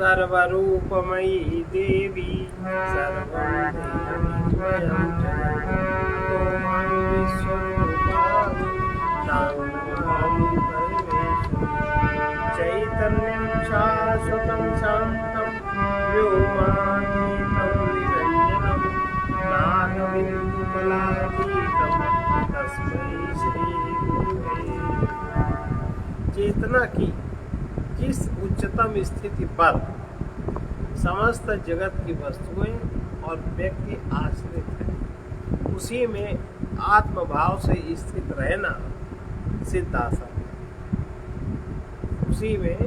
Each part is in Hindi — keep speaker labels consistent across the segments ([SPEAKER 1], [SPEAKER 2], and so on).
[SPEAKER 1] सर्वरूपमयी देवी सर्वं देवमयं तोमां विश्वरूपाणि तां चैतन्यं शाश्वतं शान्तं व्योमातीतं निरञ्जनं नादबिन्दुकलातीतं तस्मै श्री गुरुवे। चेतना की जिस उच्चतम स्थिति पर समस्त जगत की वस्तुएं और व्यक्ति आश्रित है, उसी में आत्मभाव से स्थित रहना सिद्धासन है। उसी में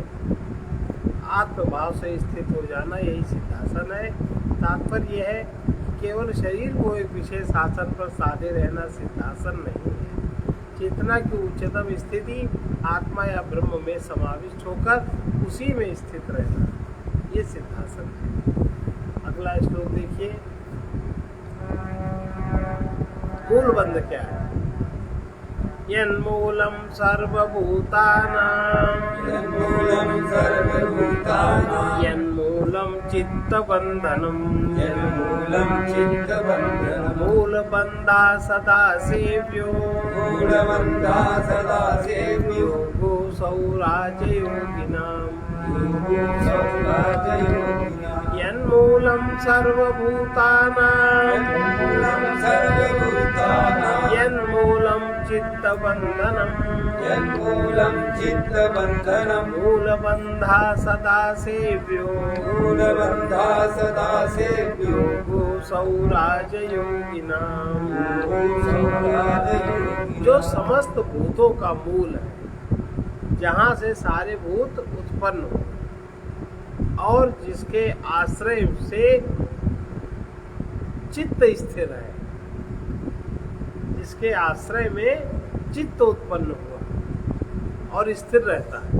[SPEAKER 1] आत्मभाव से स्थित हो जाना यही सिद्धासन है। तात्पर्य यह है कि केवल शरीर को एक विशेष आसन पर साधे रहना सिद्धासन नहीं है। चेतना की उच्चतम स्थिति आत्मा या ब्रह्म में समाविष्ट होकर उसी में स्थित रहना, ये सिद्धासन है। अगला श्लोक देखिए। मूल बंध क्या है? यन्मूलं सर्वभूतानां यन्मूलं चित्तबन्धनं मूलबन्धा सदा सेव्यो योगो सौराजयोगिनाम् यन्मूलं सर्वभूतानां यन्मूलं चित्तबन्धनं मूलबन्धा सदा सेव्यो योगो सौराजयोगिनाम्। जो समस्त भूतों का मूल है, जहाँ से सारे भूत उत्पन्न हो और जिसके आश्रय से चित्त स्थिर है, जिसके आश्रय में चित्त उत्पन्न हुआ और स्थिर रहता है,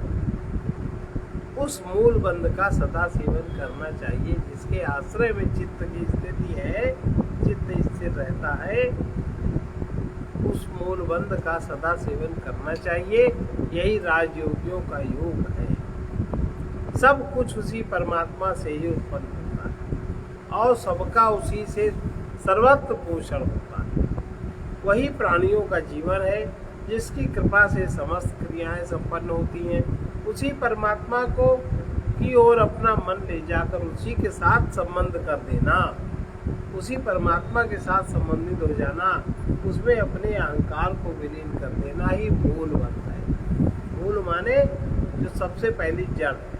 [SPEAKER 1] उस मूल बंध का सदा सेवन करना चाहिए। जिसके आश्रय में चित्त की स्थिति है, चित्त स्थिर रहता है, उस मूल बंध का सदा सेवन करना चाहिए। यही राजयोगियों का योग है। सब कुछ उसी परमात्मा से ही उत्पन्न होता है और सबका उसी से सर्वत्र पोषण होता है। वही प्राणियों का जीवन है, जिसकी कृपा से समस्त क्रियाएं संपन्न होती हैं। उसी परमात्मा को की ओर अपना मन ले जाकर उसी के साथ संबंध कर देना, उसी परमात्मा के साथ संबंधित हो जाना, उसमें अपने अहंकार को विलीन कर देना ही मूल बंधन है। मूल माने जो सबसे पहली जड़ है,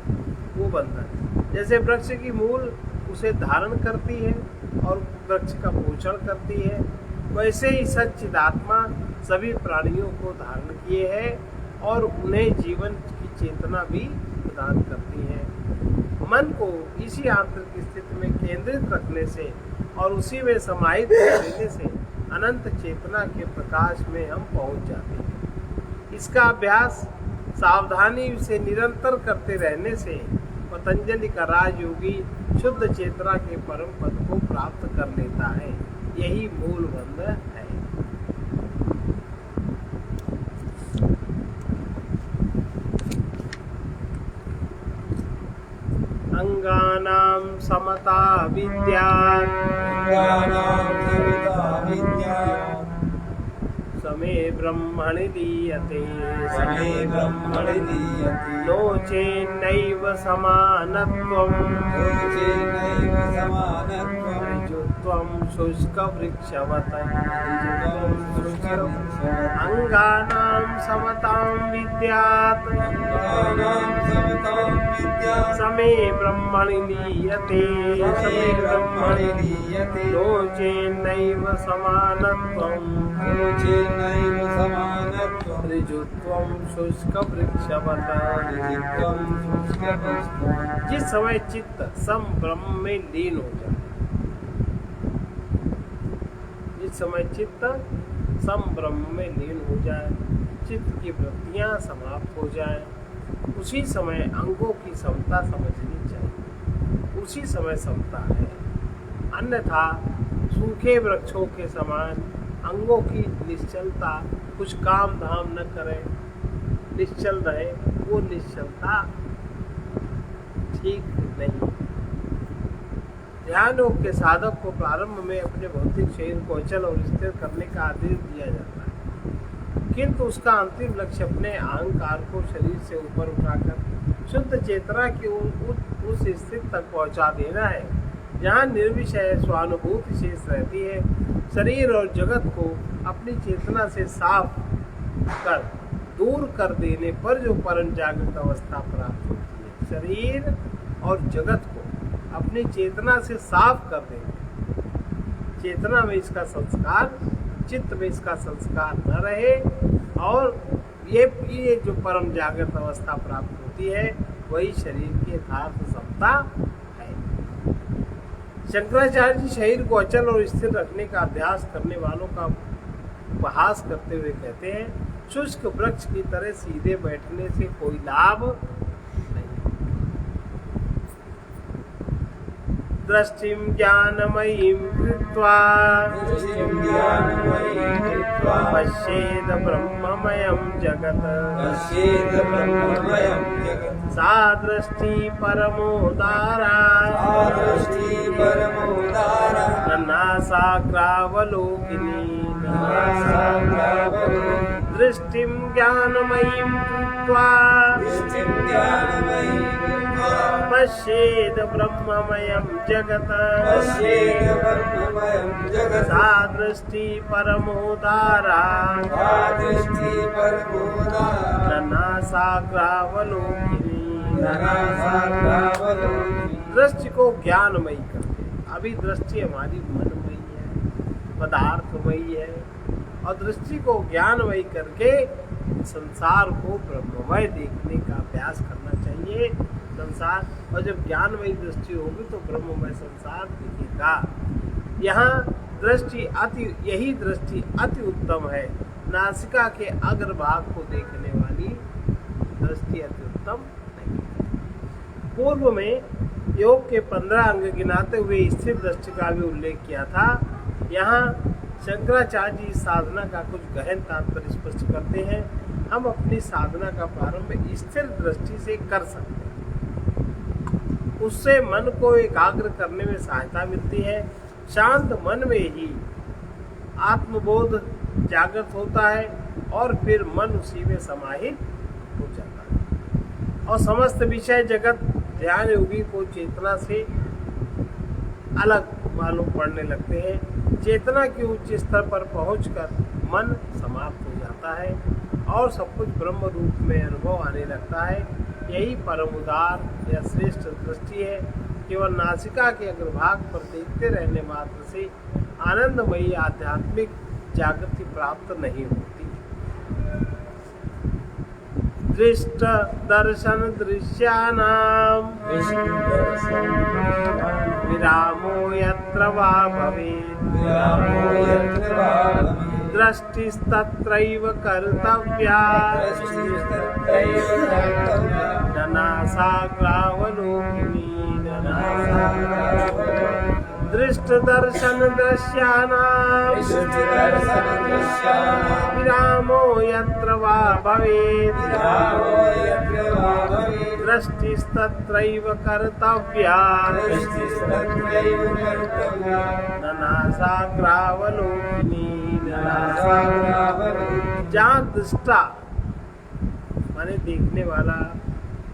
[SPEAKER 1] वो बंधन। जैसे वृक्ष की मूल उसे धारण करती है और वृक्ष का पोषण करती है, वैसे ही सच्चिदात्मा सभी प्राणियों को धारण किए है और उन्हें जीवन की चेतना भी प्रदान करती है। मन को इसी आंतरिक स्थिति में केंद्रित रखने से और उसी में समाहित कर देने से अनंत चेतना के प्रकाश में हम पहुंच जाते हैं। इसका अभ्यास सावधानी से निरंतर करते रहने से पतंजलि का राजयोगी शुद्ध चेतना के परम पद को प्राप्त कर लेता है। यही मूल बंध है। अंगानां समता विद्या समे ब्रह्मणि दीयते नो चेन्नैव समानत्वम् ऋजुत्वं शुष्कवृक्षवत् अंगानां समतां विद्यात् समे ब्रह्मणि दीयते नो चेन्नैव समानत्वम् ऋजुत्वं शुष्कवृक्षवत्। जिस समय चित्त सम ब्रह्म में लीन हो जाए, जिस समय चित्त सम ब्रह्म में लीन हो जाए, चित्त की वृत्तियां समाप्त हो जाए, उसी समय अंगों की समता समझनी चाहिए। उसी समय समता है। अन्यथा सूखे वृक्षों के समान अंगों की निश्चलता, कुछ काम धाम न करे, निश्चल रहे, वो निश्चलता ठीक नहीं। ध्यान योग के साधक को प्रारंभ में अपने भौतिक शरीर को अचल और स्थिर करने का आदेश दिया जाता है, किंतु उसका अंतिम लक्ष्य अपने अहंकार को शरीर से ऊपर उठाकर शुद्ध चेतना की उस स्थिति तक पहुंचा देना है जहाँ निर्विषय स्वानुभूति शेष रहती है। शरीर और जगत को अपनी चेतना से साफ कर दूर कर देने पर जो परम जागृत अवस्था प्राप्त होती है। शरीर और जगत को अपनी चेतना से साफ कर देने, चेतना में इसका संस्कार, चित्त में इसका संस्कार न रहे और ये जो परम जागृत अवस्था प्राप्त होती है वही शरीर की यथार्थ सत्ता है। शंकराचार्य जी शरीर को अचल और स्थिर रखने का अभ्यास करने वालों का उपहास करते हुए कहते हैं, शुष्क वृक्ष की तरह सीधे बैठने से कोई लाभ नहीं। दृष्टिम ज्ञानमयीं कृत्वा पश्येद ब्रह्ममयं जगत् सा दृष्टि परमोदारा नासाग्रावलोकिनी दृष्टिं ज्ञानमयीं कृत्वा पश्येद ब्रह्ममयं जगत् सा दृष्टि परमोदारा नासाग्रावलोकिनी। दृष्टि को ज्ञानमयी करते। अभी दृष्टि हमारी मनमयी है, पदार्थमयी है, और दृष्टि को ज्ञानमयी करके संसार को ब्रह्ममय देखने का अभ्यास करना चाहिए। संसार, और जब ज्ञानमयी दृष्टि होगी तो ब्रह्ममय संसार दिखेगा। यही दृष्टि अति उत्तम है। नासिका के अग्रभाग को देखने वाली दृष्टि अति उत्तम नहीं। पूर्व में योग के 15 अंग गिनाते हुए स्थिर दृष्टि का भी उल्लेख किया था। यहाँ शंकराचार्य जी साधना का कुछ गहन तात्पर्य स्पष्ट करते हैं। हम अपनी साधना का प्रारंभ स्थिर दृष्टि से कर सकते हैं। उससे मन को एकाग्र करने में सहायता मिलती है। शांत मन में ही आत्मबोध जागृत होता है और फिर मन उसी में समाहित हो जाता है और समस्त विषय जगत ध्यान योगी को चेतना से अलग मालूम पड़ने लगते हैं। चेतना के उच्च स्तर पर पहुंचकर मन समाप्त हो जाता है और सब कुछ ब्रह्म रूप में अनुभव आने लगता है। यही परम उदार या श्रेष्ठ दृष्टि है। केवल नासिका के अग्रभाग पर देखते रहने मात्र से आनंदमयी आध्यात्मिक जागृति प्राप्त नहीं होती। दृष्ट दर्शन दृश्यानां विरामो यत्र वा भवेत् दृष्टिस्तत्रैव कर्तव्या नासाग्रावलोकिनी। दृष्ट दर्शन दृश्यानां विरामो यत्र वा भवेत् दृष्टिस्तत्रैव कर्तव्या नासाग्रावलोकिनी। जहाँ दृष्टा माने देखने वाला,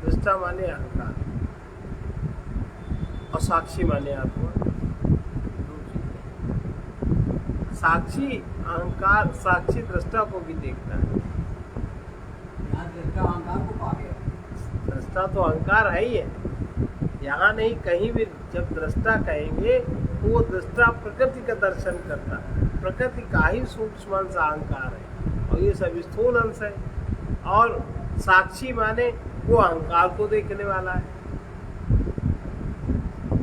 [SPEAKER 1] दृष्टा माने अहंकार और साक्षी माने आत्मा। साक्षी अहंकार, साक्षी दृष्टा को भी देखता है। दृष्टा तो अहंकार है ही है, यहाँ नहीं कहीं भी। जब दृष्टा कहेंगे तो वो दृष्टा प्रकृति का दर्शन करता है। प्रकृति का ही सूक्ष्म अंश अहंकार है और ये सब स्थूल अंश है। और साक्षी माने वो अहंकार को देखने वाला है।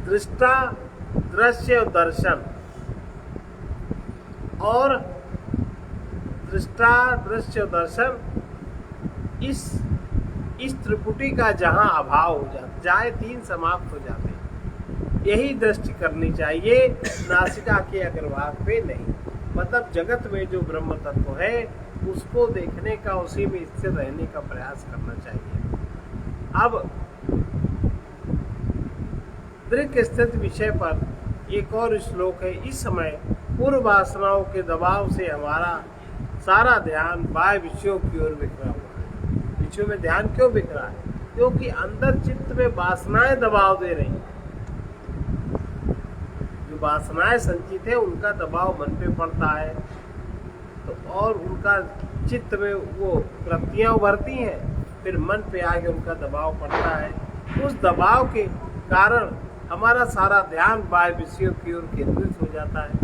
[SPEAKER 1] दृष्टा, दृश्य और दर्शन, और दृष्टा, दृश्य और दर्शन, इस त्रिपुटी का जहाँ अभाव हो जाता, जहाँ तीन समाप्त हो जाते हैं, यही दृष्टि करनी चाहिए, नासिका के अग्रभाग पे नहीं। मतलब जगत में जो ब्रह्म तत्व है उसको देखने का, उसी में स्थिर रहने का प्रयास करना चाहिए। अब दृक् स्थित विषय पर एक और श्लोक है। इस समय पूर्व वासनाओं के दबाव से हमारा सारा ध्यान बाह्य विषयों की ओर बिखरा हुआ है। विषयों में ध्यान क्यों बिखरा है? क्योंकि अंदर चित्त में वासनाएं दबाव दे रही हैं। जो वासनाएं संचित है उनका दबाव मन पे पड़ता है, तो और उनका चित्त में वो वृत्तियां उभरती हैं, फिर मन पे आके उनका दबाव पड़ता है। उस दबाव के कारण हमारा सारा ध्यान बाह्य विषयों की ओर केंद्रित हो जाता है,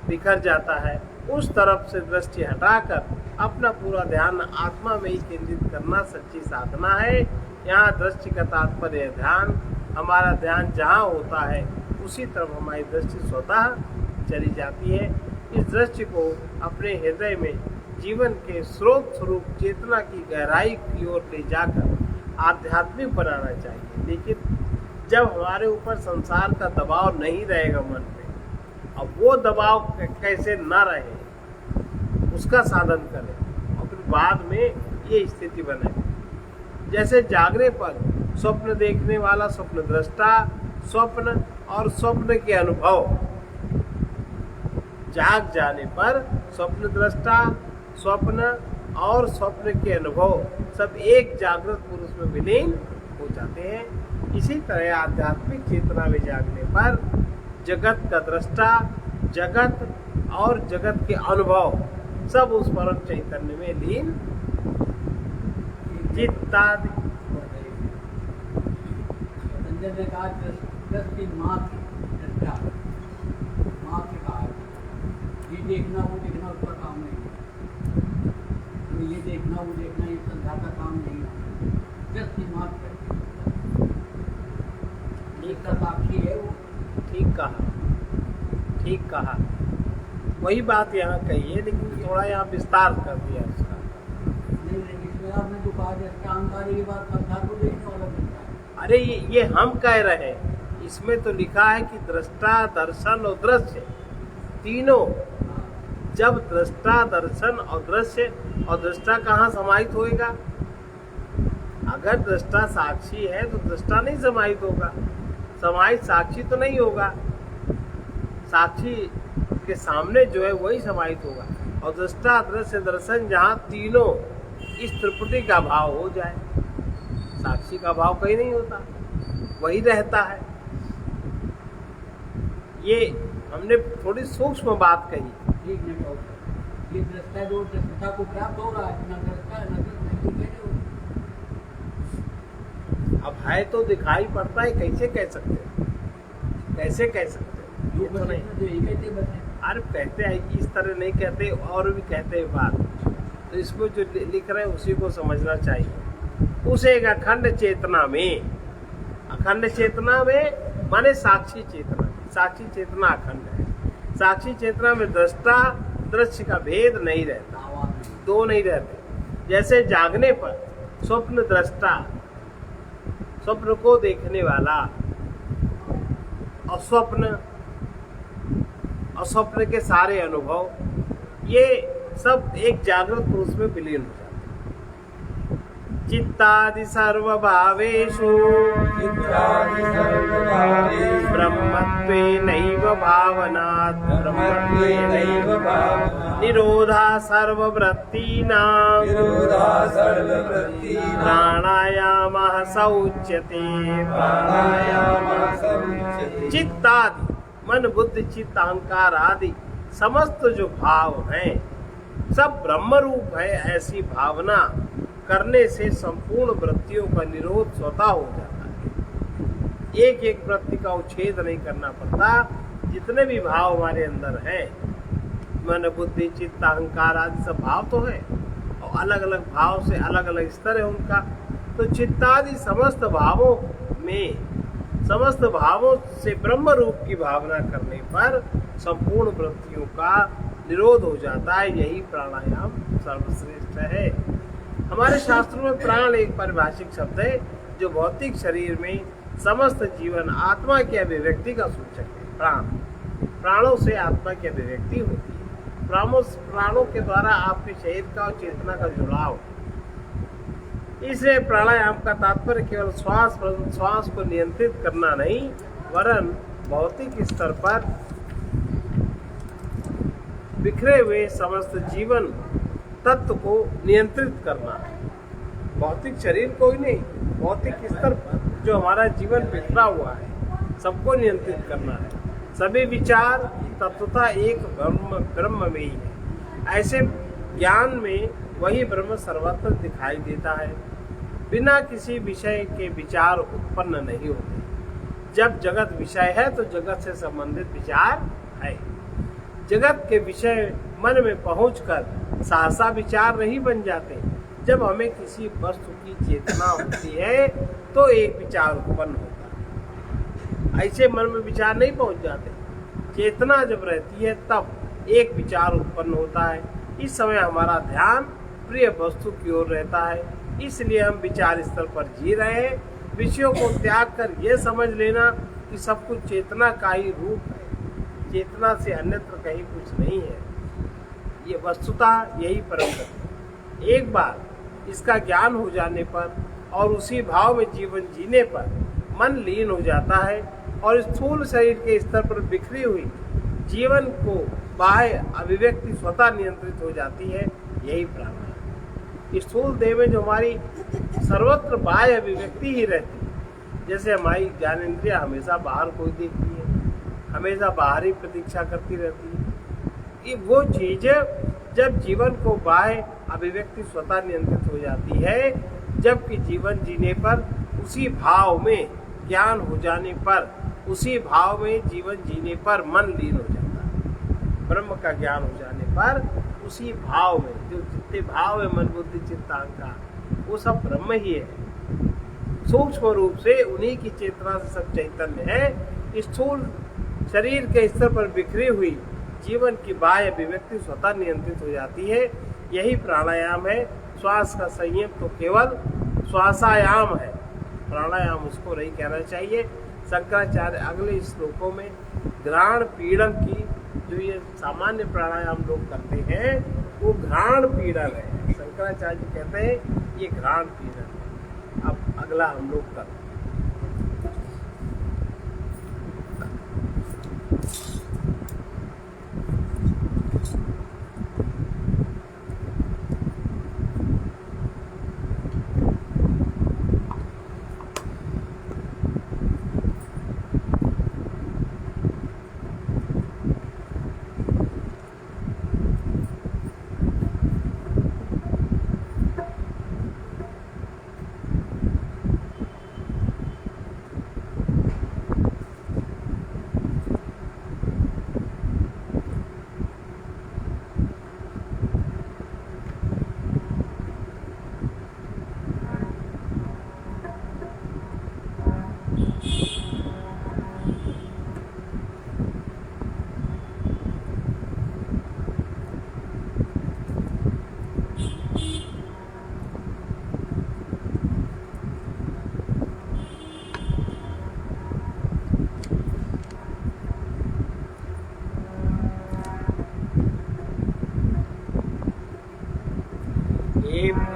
[SPEAKER 1] बिखर जाता है। उस तरफ से दृष्टि हटाकर अपना पूरा ध्यान आत्मा में ही केंद्रित करना सच्ची साधना है। यहाँ दृष्टि का तात्पर्य ध्यान। हमारा ध्यान जहाँ होता है उसी तरफ हमारी दृष्टि स्वतः चली जाती है। इस दृष्टि को अपने हृदय में जीवन के स्रोत स्वरूप चेतना की गहराई की ओर ले जाकर आध्यात्मिक बनाना चाहिए। लेकिन जब हमारे ऊपर संसार का दबाव नहीं रहेगा मन पे, अब वो दबाव कैसे न रहे उसका साधन करें और फिर बाद में ये स्थिति बने। जैसे जागने पर स्वप्न देखने वाला स्वप्न दृष्टा, स्वप्न और स्वप्न के अनुभव, जाग जाने पर स्वप्न दृष्टा, स्वप्न और स्वप्न के अनुभव सब एक जागृत पुरुष में विलीन हो जाते हैं। इसी तरह आध्यात्मिक चेतना में जागने पर जगत का दृष्टा, जगत और जगत के अनुभव सब उस परम चैतन्य में लीन चित्तादि।
[SPEAKER 2] संजय ने कहा दृष्टि मात्र दृष्टा, मात्र कहा ये देखना वो देखना उसका काम नहीं, तो ये देखना वो देखना ये संध्या का काम नहीं, दृष्टि मात्र एक साक्षी है वो।
[SPEAKER 1] ठीक कहा, ठीक कहा। वही बात यहाँ कही है, लेकिन थोड़ा यहाँ विस्तार कर दिया उसका।
[SPEAKER 2] नहीं, इसमें आपने जो कहा दृष्टा अहंकारी की बात संध्या को देखने वाला बनता है।
[SPEAKER 1] अरे ये हम कह रहे हैं, इसमें तो लिखा है कि दृष्टा, दर्शन और दृश्य तीनों। जब दृष्टा, दर्शन और दृश्य, और दृष्टा कहाँ समाहित होएगा? अगर दृष्टा साक्षी है तो दृष्टा नहीं समाहित होगा, समाहित साक्षी तो नहीं होगा। साक्षी के सामने जो है वही समाहित होगा। और दृष्टा, दृश्य, दर्शन जहाँ तीनों इस त्रिपुटी का भाव हो जाए, साक्षी का भाव कहीं नहीं होता, वही रहता है। ये हमने थोड़ी सूक्ष्म बात कही।
[SPEAKER 2] ठीक नहीं होगा, ये दृष्टा जो दृष्टा को प्राप्त हो रहा है, न दृष्टा न
[SPEAKER 1] अब है तो दिखाई पड़ता है, कैसे कह सकते हैं? कैसे कह सकते हैं? ये तो नहीं। अरे कहते हैं कि इस तरह नहीं कहते, और भी कहते हैं बात, तो इसमें जो लिख रहे हैं उसी को समझना चाहिए। उस एक अखंड चेतना में, अखंड चेतना में माने साक्षी चेतना, साक्षी चेतना अखंड है। साक्षी चेतना में दृष्टा, दृश्य का भेद नहीं रहता, दो नहीं रहते। जैसे जागने पर स्वप्न दृष्टा, स्वप्न को देखने वाला, और स्वप्न और स्वप्न के सारे अनुभव, ये सब एक जागृत पुरुष में विलीन हो जाते हैं। चित्तादि सर्वभावेषु ब्रह्मत्वेनैव भावनात् निरोधा सर्ववृत्तीनां प्राणायामः स उच्यते। चित्तादि मन, बुद्धि, चित्त, अहंकार आदि समस्त जो भाव हैं सब ब्रह्म रूप है। ऐसी भावना करने से संपूर्ण वृत्तियों का निरोध स्वतः हो जाता है। एक एक वृत्ति का उच्छेद नहीं करना पड़ता। जितने भी भाव हमारे अंदर हैं, मन, बुद्धि, चित्त, अहंकार आदि सब भाव तो है, और अलग अलग भाव से अलग अलग स्तर है उनका। तो चित्तादि समस्त भावों में, समस्त भावों से ब्रह्म रूप की भावना करने पर संपूर्ण वृत्तियों का निरोध हो जाता है। यही प्राणायाम सर्वश्रेष्ठ है। हमारे शास्त्रों में प्राण एक पारिभाषिक शब्द है जो भौतिक शरीर में समस्त जीवन आत्मा की अभिव्यक्ति का सूचक है। प्राण, प्राणों से आत्मा की अभिव्यक्ति होती है। प्राणों के द्वारा आपके शरीर का और चेतना का जुड़ाव। इसलिए प्राणायाम का तात्पर्य केवल श्वास प्रश्वास को नियंत्रित करना नहीं, वरन भौतिक स्तर पर बिखरे हुए समस्त जीवन तत्व को नियंत्रित करना है। भौतिक शरीर को ही नहीं, भौतिक स्तर पर जो हमारा जीवन बिखरा हुआ है सबको नियंत्रित करना है। सभी विचार तत्वतः एक ब्रह्म में ही है। ऐसे ज्ञान में वही ब्रह्म सर्वत्र दिखाई देता है। बिना किसी विषय के विचार उत्पन्न नहीं होते। जब जगत विषय है तो जगत से संबंधित विचार है। जगत के विषय मन में पहुंचकर सहसा विचार नहीं बन जाते। जब हमें किसी वस्तु की चेतना होती है तो एक विचार उत्पन्न होता है। ऐसे मन में विचार नहीं पहुंच जाते। चेतना जब रहती है तब एक विचार उत्पन्न होता है। इस समय हमारा ध्यान प्रिय वस्तु की ओर रहता है। इसलिए हम विचार स्तर पर जी रहे हैं। विषयों को त्याग कर यह समझ लेना कि सब कुछ चेतना का ही रूप है, चेतना से अन्यत्र कहीं कुछ नहीं है। ये वस्तुतः यही परम गति। एक बार इसका ज्ञान हो जाने पर और उसी भाव में जीवन जीने पर मन लीन हो जाता है और स्थूल शरीर के स्तर पर बिखरी हुई जीवन को बाह्य अभिव्यक्ति स्वतः नियंत्रित हो जाती है। यही प्राणायाम। स्थूल देह में जो हमारी सर्वत्र बाह्य अभिव्यक्ति ही रहती है, जैसे हमारी ज्ञानेंद्रिया हमेशा बाहर कोई देखती है, हमेशा बाहर ही प्रतीक्षा करती रहती है। ये वो चीज जब जीवन को बाह्य अभिव्यक्ति स्वतः नियंत्रित हो जाती है, जबकि जीवन जीने पर उसी भाव में ज्ञान हो जाने पर, उसी भाव में जीवन जीने पर मन लीन हो जाता है। ब्रह्म का ज्ञान हो जाने पर उसी भाव में जो जितने भाव है, मन बुद्धि चित्त अहंकार, वो सब ब्रह्म ही है। सूक्ष्म रूप से उन्हीं की चेतना से सब चैतन्य है। स्थूल शरीर के स्तर पर बिखरी हुई जीवन की बाह्य अभिव्यक्ति स्वतः नियंत्रित हो जाती है। यही प्राणायाम है। श्वास का संयम तो केवल श्वासायाम है, प्राणायाम उसको नहीं कहना चाहिए। शंकराचार्य अगले श्लोकों में घ्राण पीड़न की, जो ये सामान्य प्राणायाम लोग करते हैं वो घ्राण पीड़न है। शंकराचार्य जी कहते हैं ये घ्राण पीड़न है। अब अगला हम लोग करते हैं।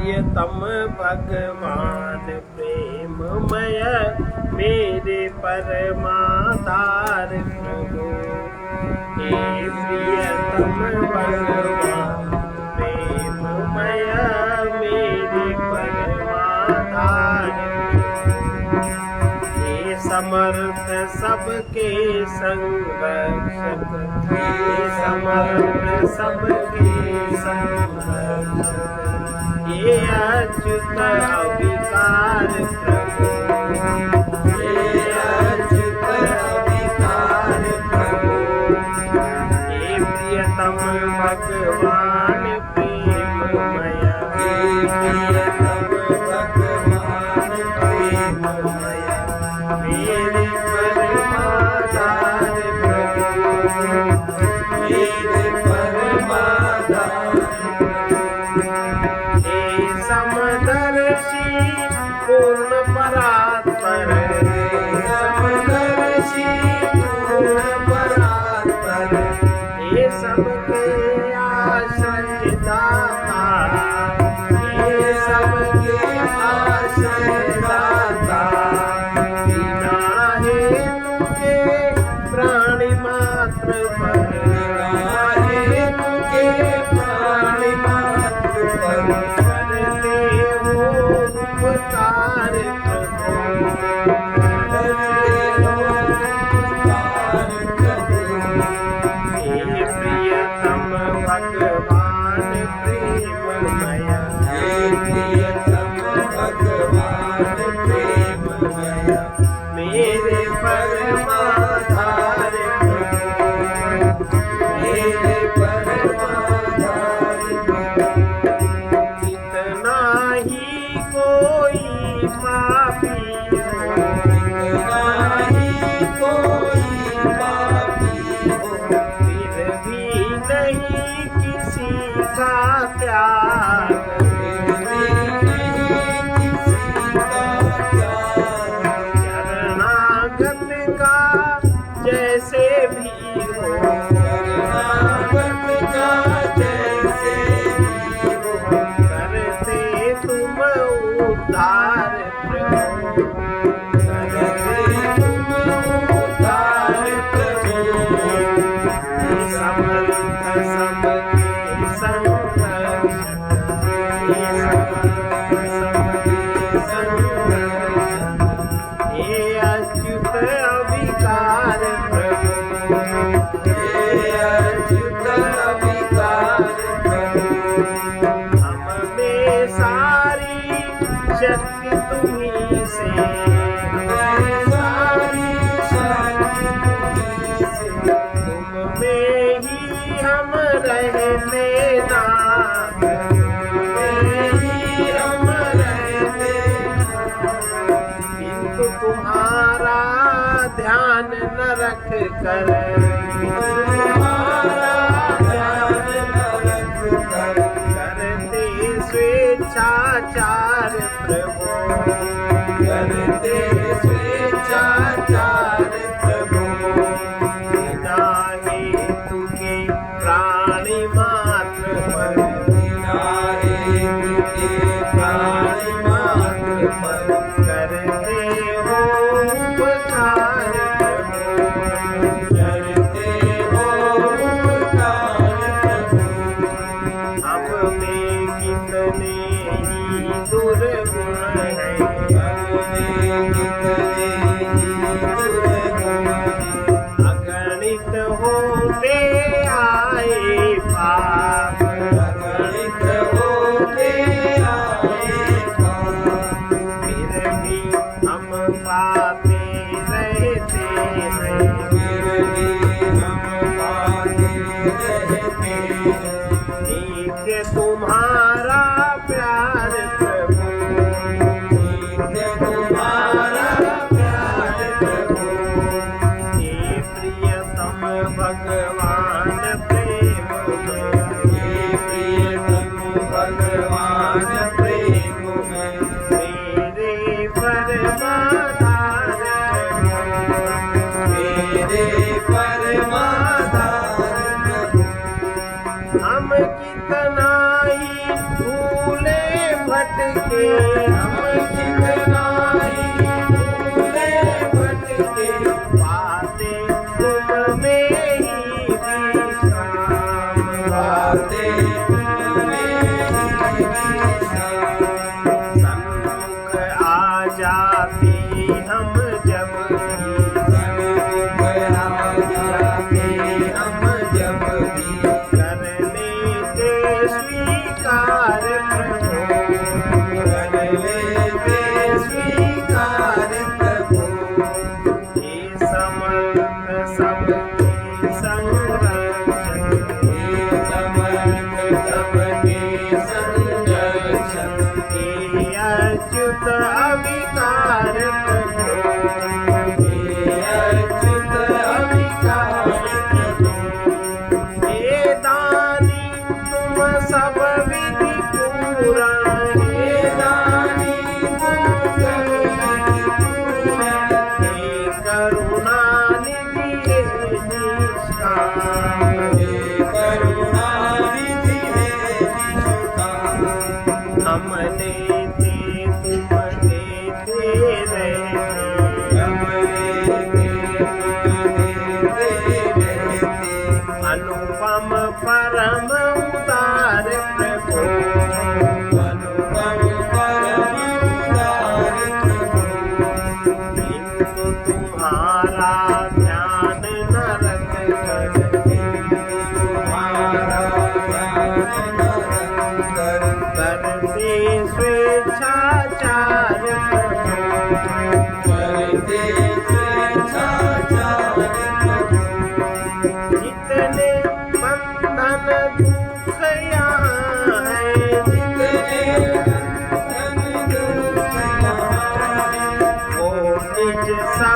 [SPEAKER 1] प्रियतम भगवान प्रेममय मेरे परमाधार प्रभु। हे प्रियतम भगवान प्रेममय मेरे परमाधार प्रभु। हे समर्थ सबके संरक्षक, हे समर्थ सबके संरक्षक, ये अच्युत अविकार प्रभु, ये अच्युत अविकार प्रभु। हे प्रियतम भगवान प्रेममय, हे प्रियतम भगवान प्रेममय मेरे परमाधार प्रभु, मेरे परमाधार समदर्शी पूर्ण परात्पर, समदर्शी पूर्ण परात्पर, ये सबके आश्रय दाता, ये सबके उपकार प्रभु। हे प्रियतम भगवान प्रेममय, मेरे परमाधार कितना ही कोई पापी हो, फिर भी नहीं किसी का त्याग। शरणागत का जैसे भी हो, करते तुम उद्धार प्रभु, समर्थ सबके संरक्षण, हे अच्युत अविकार प्रभु, हमें सारी शक्ति तुम्हीं से, तुम में ही हम रहने नाथ, किंतु तुम्हारा ध्यान न रख कर, करते स्वेच्छाचार प्रभु, बिना हेतु के प्राणी मात्र पर, करते हो उपकार हम में कितने ही दुर्गुण हैं, अगणित होते आए पाप, फिर भी हम पाते रहते हैं, एक तुम्हारा प्यार प्रभु, हे प्रियतम भगवान प्रेममय, मेरे परमाधार हम कितना ही भूले भटके, पाते तुम में ही सन्मुख आ जाते हम जब कर लेते स्वीकार प्रभु, हे समर्थ सबके संरक्षण, हे अच्युत अविकार प्रभु, हे दानी तुम सब विधि पूरा, हे करुणा निधि हे निष्काम, हम लेते तुम देते रहते,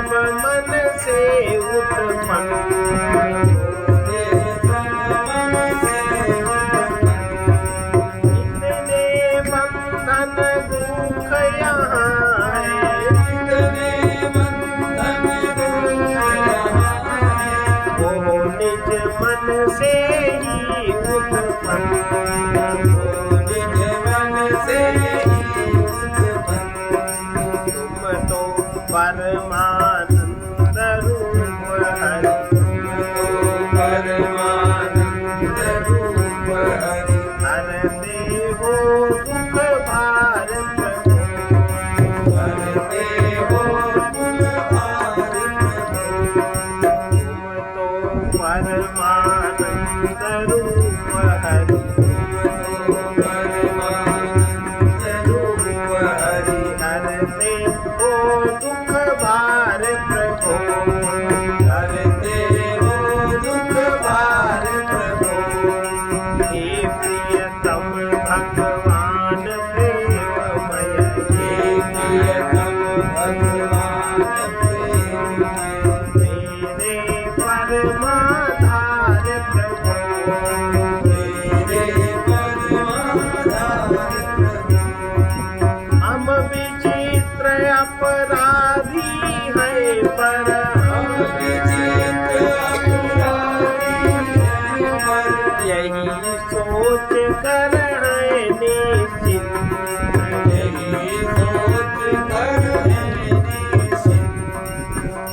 [SPEAKER 1] सब मन से उत्पन्न, इतने बंधन दुख यहाँ है, वो निज मन से ही उत्पन्न, तुम तो परमानंद रूप हरि, हरते हो दुख भार प्रभु, तुम तो परमानंद रूप हरि, हरते हो दुख भार प्रभु, हे प्रियतम भगवान प्रेममय, मेरे परमाधार प्रभु, हम विचित्र अपराधी हैं पर यही सोच कर है निश्चिंत,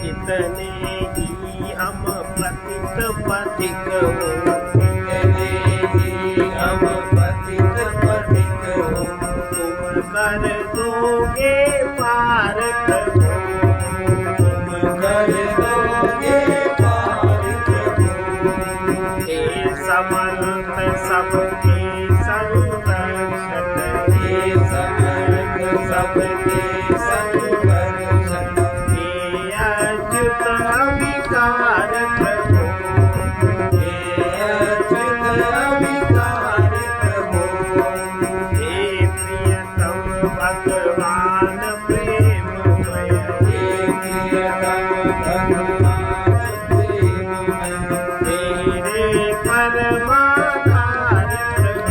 [SPEAKER 1] इतने ही हम पतित पथिक हो, तुम कर दोगे पार प्रभु, हे समर्थ सबके संरक्षक, हे अच्युत अविकार प्रभु, हे प्रियतम भगवान प्रेममय, मेरे परमाधार प्रभु,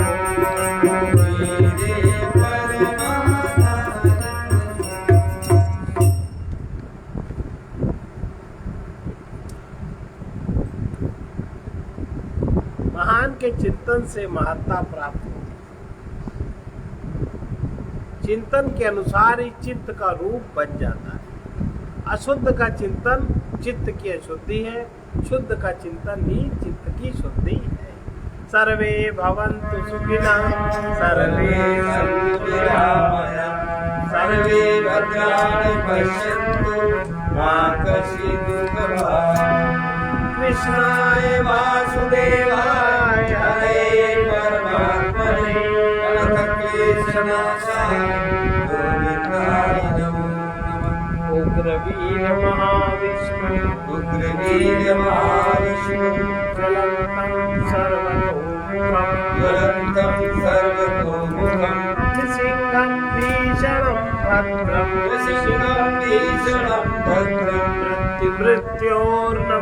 [SPEAKER 1] महान के चिंतन से महत्ता प्राप्त होती है, चिंतन के अनुसार ही चित्त का रूप बन जाता है। अशुद्ध का चिंतन चित्त की अशुद्धि है, शुद्ध का चिंतन ही चित्त की शुद्धि है। सर्वे भवन्तु सुखिनः, सर्वे सन्तु निरामयाः, सर्वे भद्राणि पश्यन्तु मा कश्चित् दुःखभाग्। कृष्णाय वासुदेवाय हरे परमात्मने अनन्तक्लेशनाशाय गोविन्दाय नमो नमः। उग्रवीर महाविष्णु ज्वलन्तं सर्वतोमुखं नृसिंहं भीषणं भद्रं मृत्योर्नमाम्यहम्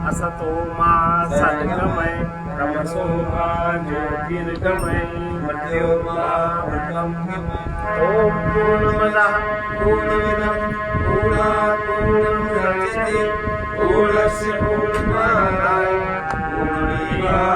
[SPEAKER 1] असतो मा सद्गमय तमसो मा ज्योतिर्गमय मृत्योर्मामृतम्। ॐ पूर्णमदः पूर्णमिदं पूर्णात् पूर्णमुदच्यते पूर्णस्य पूर्णमादाय पूर्णमेवावशिष्यते।